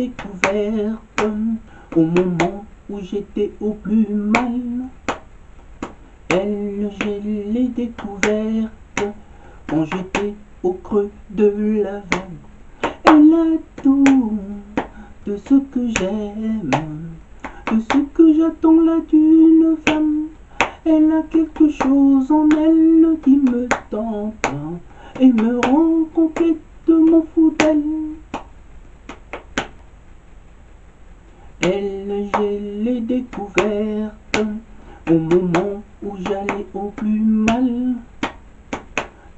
découverte au moment où j'étais au plus mal. Elle, je l'ai découverte quand j'étais au creux de la vague. Elle a tout de ce que j'aime, de ce que j'attends là d'une femme. Elle a quelque chose en elle qui me tente et me rend complètement fou d'elle. Elle, je l'ai découverte au moment où j'allais au plus mal.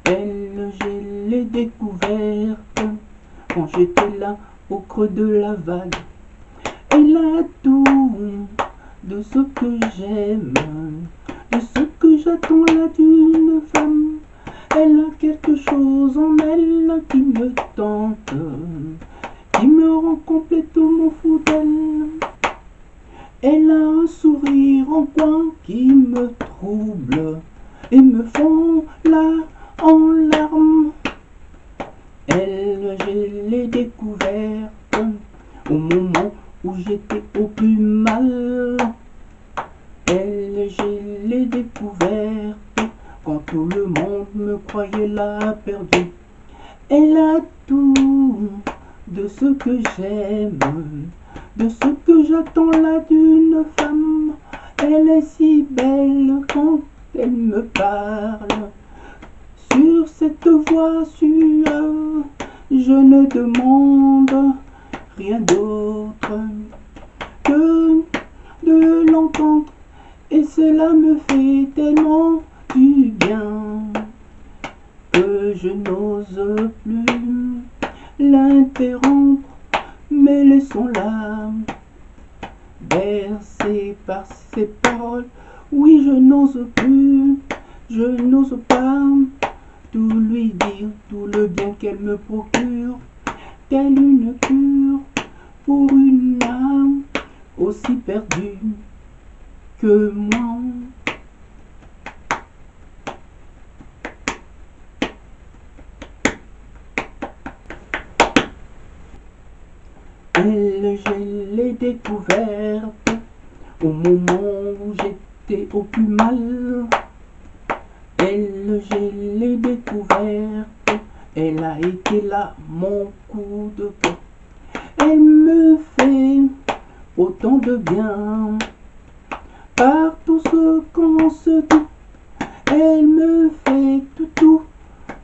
Elle, je l'ai découverte quand j'étais là au creux de la vague. Elle a tout de ce que j'aime, de ce que j'attends là d'une femme. Elle a quelque chose en elle qui me tente, qui me rend complètement fou d'elle. Elle a un sourire en coin qui me trouble et me fond là en larmes. Elle, je l'ai découverte au moment où j'étais au plus mal. Elle, je l'ai découverte quand tout le monde me croyait là perdu. Elle a tout de ce que j'aime, de ce que j'attends là d'une femme. Elle est si belle quand elle me parle. Sur cette voix suave, je ne demande rien d'autre que de l'entendre. Et cela me fait tellement du bien que je n'ose plus l'interrompre, mais laissons-la bercée par ses paroles. Oui, je n'ose plus, je n'ose pas tout lui dire, tout le bien qu'elle me procure, telle une cure pour une âme aussi perdue que moi. Elle, je l'ai découverte au moment où j'étais au plus mal. Elle, je l'ai découverte, elle a été là mon coup de cœur. Elle me fait autant de bien par tout ce qu'on se dit. Elle me fait tout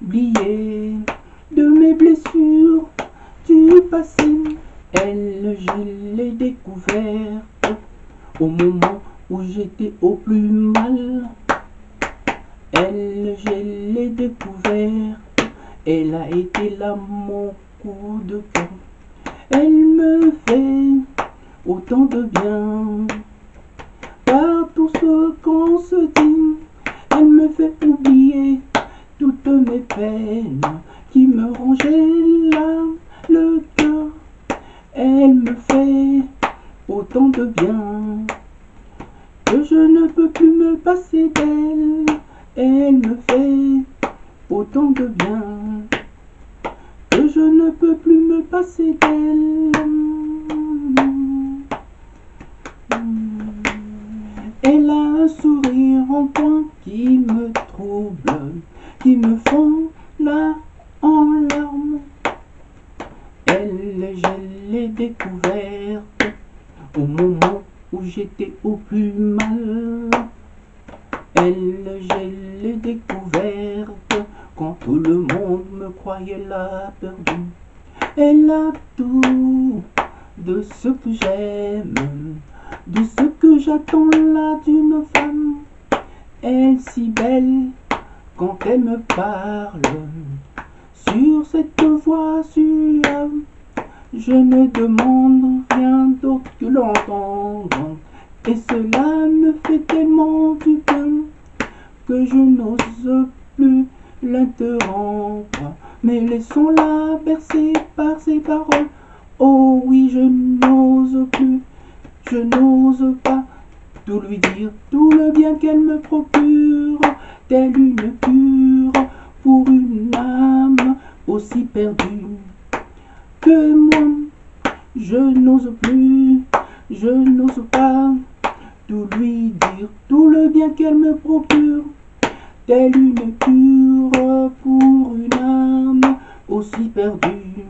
oublier de mes blessures du passé. Elle, je l'ai découverte au moment où j'étais au plus mal. Elle, je l'ai découverte, elle a été là mon coup de cœur. Elle me fait autant de bien par tout ce qu'on se dit. Elle me fait oublier toutes mes peines qui me rongeaient là le cœur. Elle me fait autant de bien que je ne peux plus me passer d'elle. Elle me fait autant de bien que je ne peux plus me passer d'elle. Elle a un sourire en coin qui me trouble, qui me fond là en larmes. Elle, je l'ai découverte au moment où j'étais au plus mal. Elle, je l'ai découverte quand tout le monde me croyait là perdu. Elle a tout de ce que j'aime, de ce que j'attends là d'une femme. Elle si belle quand elle me parle, sur cette voix suave. Je ne demande rien d'autre que l'entendre, et cela me fait tellement du bien que je n'ose plus l'interrompre, mais laissons-la bercer par ses paroles. Oh oui, je n'ose plus, je n'ose pas tout lui dire, tout le bien qu'elle me procure, telle une cure pour une âme aussi perdue que moi. Je n'ose plus, je n'ose pas tout lui dire, tout le bien qu'elle me procure, telle une cure pour une âme aussi perdue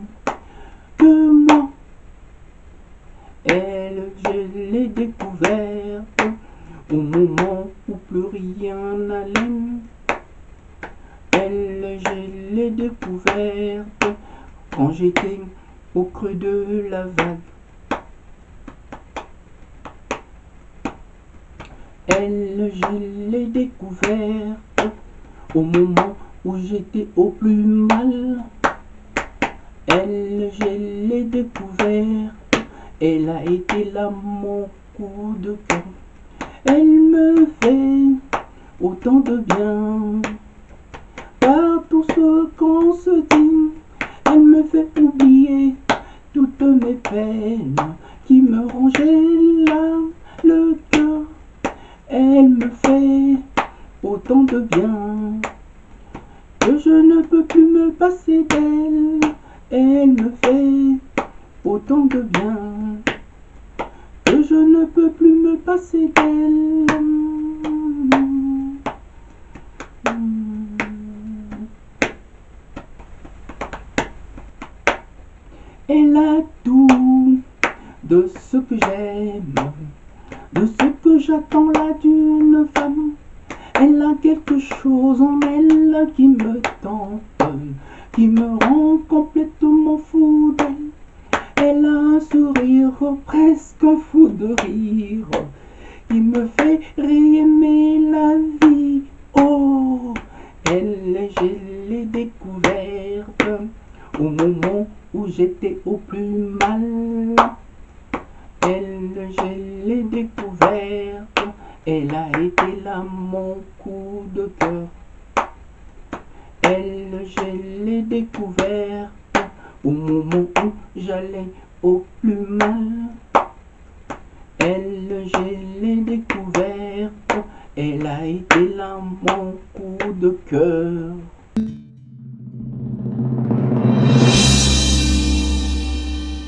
que moi. Elle, je l'ai découverte au moment où plus rien n'allait. Elle, je l'ai découverte quand j'étais au creux de la vague. Elle, je l'ai découverte au moment où j'étais au plus mal. Elle, je l'ai découverte, elle a été là mon coup de cœur. Elle me fait autant de bien par tout ce qu'on se dit. Elle me fait oublier toutes mes peines qui me rongeaient là le cœur. Elle me fait autant de bien que je ne peux plus me passer d'elle. Elle me fait autant de bien que je ne peux plus me passer d'elle. Elle a tout de ce que j'aime, de ce que j'attends là d'une femme. Elle a quelque chose en elle qui me tente, qui me rend complètement fou d'elle. Elle a un sourire presque fou de rire, qui me fait réaimer la vie. Oh, elle, je l'ai découverte au moment où j'étais au plus mal. Elle, je l'ai découverte, elle a été là mon coup de cœur. Elle, je l'ai découverte au moment où j'allais au plus mal. Elle, je l'ai découverte, elle a été là mon coup de cœur.